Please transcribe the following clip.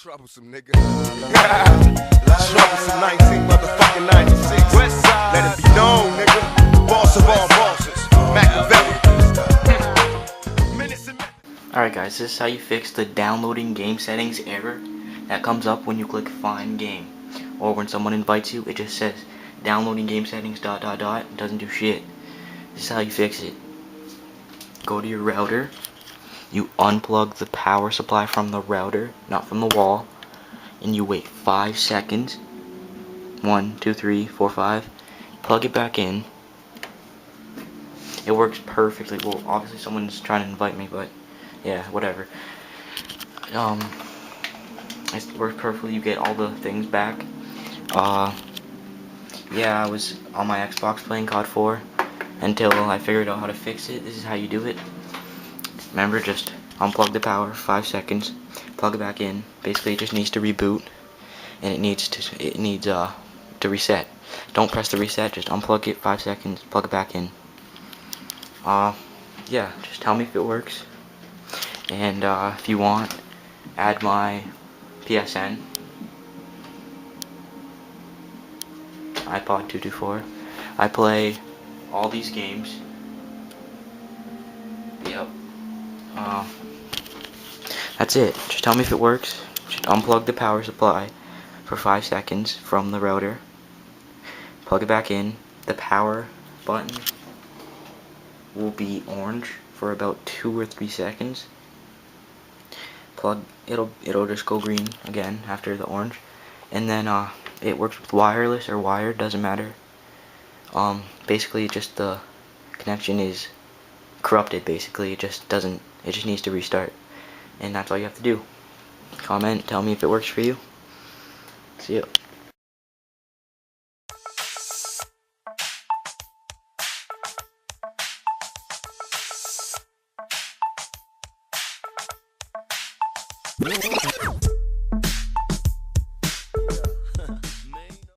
Troublesome nigga. Troublesome 19 motherfucking 96. Let it be known, nigga. Boss of all bosses. Machiavelli. Alright guys, this is how you fix the downloading game settings error that comes up when you click find game. Or when someone invites you, it just says downloading game settings ... It doesn't do shit. This is how you fix it. Go to your router. You unplug the power supply from the router, not from the wall. And you wait 5 seconds. 1, 2, 3, 4, 5. Plug it back in. It works perfectly. Well, obviously someone's trying to invite me, but yeah, whatever. It works perfectly. You get all the things back. Yeah, I was on my Xbox playing COD 4 until I figured out how to fix it. This is how you do it. Remember, just unplug the power, 5 seconds, plug it back in. Basically, it just needs to reboot, and it needs to reset. Don't press the reset. Just unplug it, 5 seconds, plug it back in. Yeah, just tell me if it works. And if you want, add my PSN, iPod 224. I play all these games. Yep. That's it. Just tell me if it works. Just unplug the power supply for 5 seconds from the router. Plug it back in. The power button will be orange for about 2 or 3 seconds. It'll just go green again after the orange. And then it works with wireless or wired, doesn't matter. Basically just the connection is corrupted. Basically it just needs to restart, and that's all you have to do. Comment, tell me if it works for you. See ya.